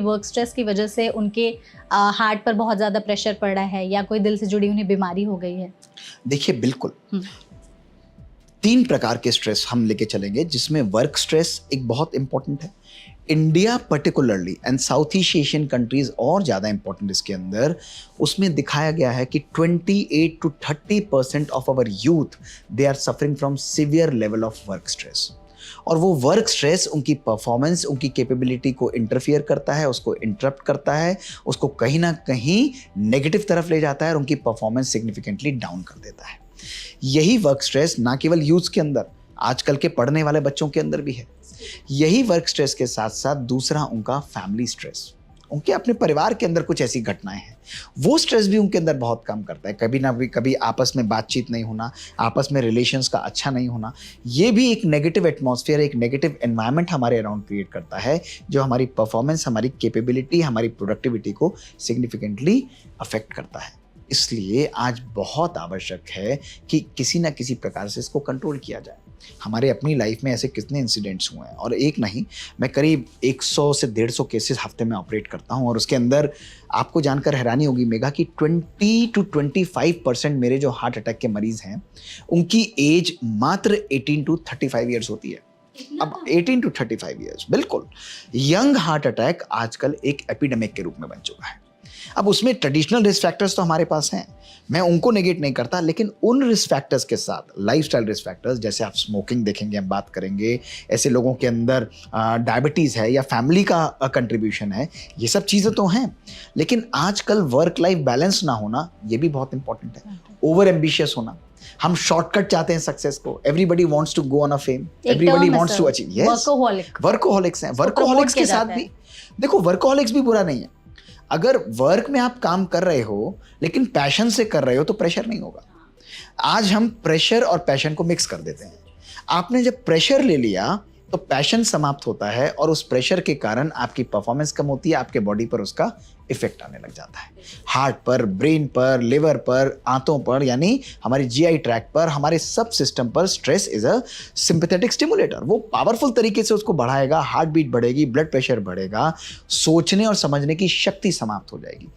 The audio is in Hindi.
वर्क स्ट्रेस की वजह से उनके हार्ट पर बहुत ज़्यादा प्रेशर पड़ रहा है या कोई दिल से जुड़ी उन्हें बीमारी हो गई है? देखिए बिल्कुल 3 प्रकार के स्ट्रेस हम लेके चलेंगे, जिसमें वर्क स्ट्रेस एक बहुत इंपॉर्टेंट है। India particularly and south east Asian countries और ज़्यादा इंपॉर्टेंट इसके अंदर, उसमें दिखाया गया है कि 28 to 30% of our youth they are suffering from severe level of work stress. और वो वर्क स्ट्रेस उनकी परफॉर्मेंस, उनकी कैपेबिलिटी को इंटरफियर करता है, उसको इंटरप्ट करता है, उसको कहीं ना कहीं नेगेटिव तरफ ले जाता है और उनकी परफॉर्मेंस सिग्निफिकेंटली डाउन कर देता है। यही वर्क स्ट्रेस ना केवल यूथ के अंदर, आजकल के पढ़ने वाले बच्चों के अंदर भी है। यही वर्क स्ट्रेस के साथ साथ दूसरा उनका फैमिली स्ट्रेस, उनके अपने परिवार के अंदर कुछ ऐसी घटनाएं हैं, वो स्ट्रेस भी उनके अंदर बहुत कम करता है। कभी ना कभी आपस में बातचीत नहीं होना, आपस में रिलेशंस का अच्छा नहीं होना, ये भी एक नेगेटिव एटमॉस्फेयर, एक नेगेटिव एनवायरनमेंट हमारे अराउंड क्रिएट करता है, जो हमारी परफॉर्मेंस, हमारी कैपेबिलिटी, हमारी प्रोडक्टिविटी को सिग्निफिकेंटली अफेक्ट करता है। इसलिए आज बहुत आवश्यक है कि किसी ना किसी प्रकार से इसको कंट्रोल किया जाए। हमारे अपनी लाइफ में ऐसे कितने इंसिडेंट्स हुए हैं, और एक नहीं, मैं करीब 100 से 150 केसेस हफ्ते में ऑपरेट करता हूं, और उसके अंदर आपको जानकर हैरानी होगी मेगा कि 20 to 25% मेरे जो हार्ट अटैक के मरीज हैं उनकी एज मात्र 18 to 35 ईयर्स होती है। अब 18 to 35 ईयर्स, बिल्कुल यंग हार्ट अटैक आजकल एक एपिडेमिक के रूप में बन चुका है। अब उसमें ट्रेडिशनल रिस्क फैक्टर्स तो हमारे पास हैं, मैं उनको नेगेट नहीं करता, लेकिन उन रिस्क फैक्टर्स के साथ लाइफस्टाइल रिस्क फैक्टर्स, जैसे आप स्मोकिंग देखेंगे, हम बात करेंगे, ऐसे लोगों के अंदर डायबिटीज़ है या फैमिली का कंट्रीब्यूशन है, ये सब चीज़ें तो हैं। लेकिन आजकल वर्क लाइफ बैलेंस ना होना, ये भी बहुत इंपॉर्टेंट है। ओवर एम्बिशियस होना, हम शॉर्टकट चाहते हैं सक्सेस को, everybody wants to go on a fame, everybody wants to achieve, yes, workaholics हैं। वर्कोहॉलिक्स के साथ भी देखो, वर्कोहॉलिक्स भी बुरा नहीं है। अगर वर्क में आप काम कर रहे हो लेकिन पैशन से कर रहे हो तो प्रेशर नहीं होगा। आज हम प्रेशर और पैशन को मिक्स कर देते हैं। आपने जब प्रेशर ले लिया तो पैशन समाप्त होता है, और उस प्रेशर के कारण आपकी परफॉर्मेंस कम होती है, आपके बॉडी पर उसका इफेक्ट आने लग जाता है, हार्ट पर, ब्रेन पर, लिवर पर, आंतों पर, यानी हमारी जीआई ट्रैक पर, हमारे सब सिस्टम पर। Stress is a sympathetic stimulator, वो पावरफुल तरीके से उसको बढ़ाएगा, हार्ट बीट बढ़ेगी, ब्लड प्रेशर बढ़ेगा, सोचने और समझने की शक्ति समाप्त हो जाएगी।